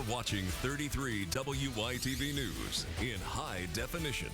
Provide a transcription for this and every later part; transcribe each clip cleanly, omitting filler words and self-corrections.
watching 33 WYTV News in high definition.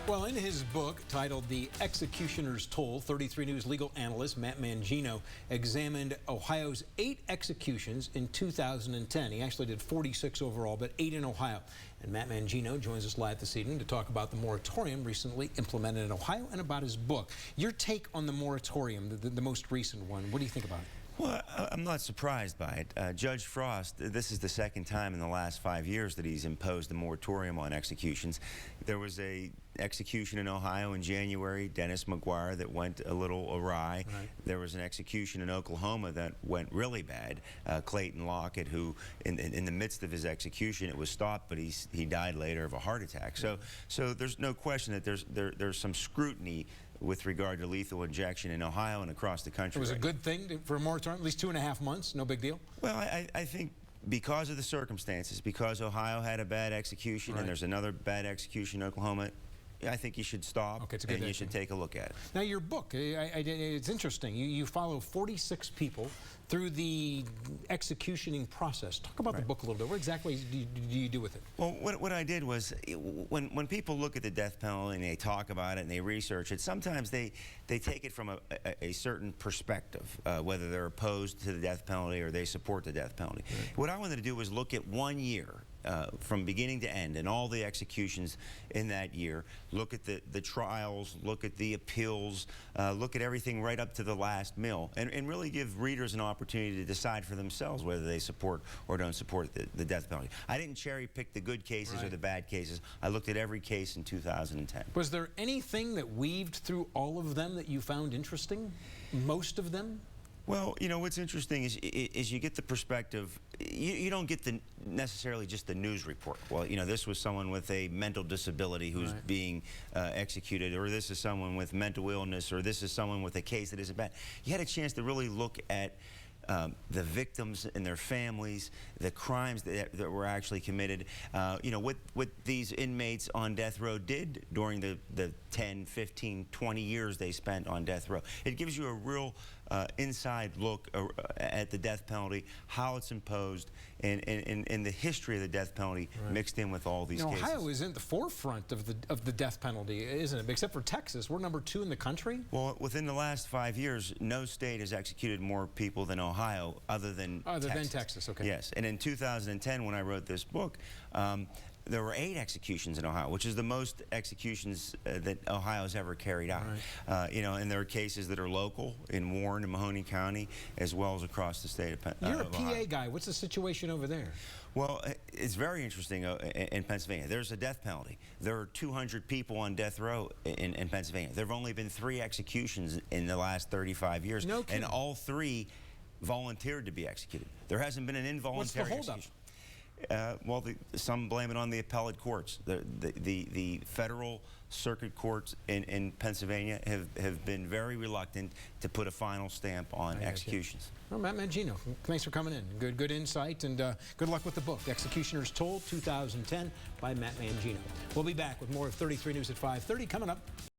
Well, in his book titled The Executioner's Toll, 33 News legal analyst Matt Mangino examined Ohio's 8 executions in 2010. He actually did 46 overall, but 8 in Ohio. And Matt Mangino joins us live this evening to talk about the moratorium recently implemented in Ohio and about his book. Your take on the moratorium, the most recent one, what do you think about it? Well, I'm not surprised by it. Judge Frost, this is the second time in the last 5 years that he's imposed a moratorium on executions. There was a execution in Ohio in January, Dennis McGuire, that went a little awry. Right. There was an execution in Oklahoma that went really bad. Clayton Lockett, who in the midst of his execution, it was stopped, but he died later of a heart attack. So there's no question that there's some scrutiny with regard to lethal injection in Ohio and across the country. It was a good thing for a moratorium, at least 2.5 months, no big deal? Well, I think because of the circumstances, because Ohio had a bad execution and there's another bad execution in Oklahoma, I think you should stop and you should take a look at it. Now, your book, it's interesting. You follow 46 people through the executioning process. Talk about the book a little bit. What exactly do you do with it? Well, what I did was, when people look at the death penalty and they talk about it and they research it, sometimes they take it from a certain perspective, whether they're opposed to the death penalty or they support the death penalty. Right. What I wanted to do was look at 1 year from beginning to end and all the executions in that year, look at the trials, look at the appeals, look at everything right up to the last mill, and really give readers an opportunity to decide for themselves whether they support or don't support the death penalty. I didn't cherry pick the good cases or the bad cases. I looked at every case in 2010. Was there anything that weaved through all of them that you found interesting? Most of them? Well, you know, what's interesting is you get the perspective. You don't get necessarily just the news report. Well, you know, this was someone with a mental disability who's being executed, or this is someone with mental illness, or this is someone with a case that isn't bad. You had a chance to really look at the victims and their families, the crimes that were actually committed, you know, what these inmates on death row did during the 10, 15, 20 years they spent on death row. It gives you a real inside look at the death penalty, how it's imposed, and the history of the death penalty mixed in with all these cases. Ohio is in the forefront of the death penalty, isn't it? Except for Texas, we're number 2 in the country. Well, within the last 5 years, no state has executed more people than Ohio, other than Texas. Okay. Yes, and in 2010, when I wrote this book, there were 8 executions in Ohio, which is the most executions that Ohio has ever carried out. Right. You know, and there are cases that are local in Warren and Mahoney County, as well as across the state of Ohio. You're a PA guy. What's the situation over there? Well, it's very interesting in Pennsylvania. There's a death penalty. There are 200 people on death row in Pennsylvania. There have only been 3 executions in the last 35 years, and all 3 volunteered to be executed. There hasn't been an involuntary execution. Well, some blame it on the appellate courts. The federal circuit courts in Pennsylvania have been very reluctant to put a final stamp on executions. Well, Matt Mangino, thanks for coming in. Good insight, and good luck with the book, Executioner's Toll, 2010, by Matt Mangino. We'll be back with more of 33 News at 5:30 coming up.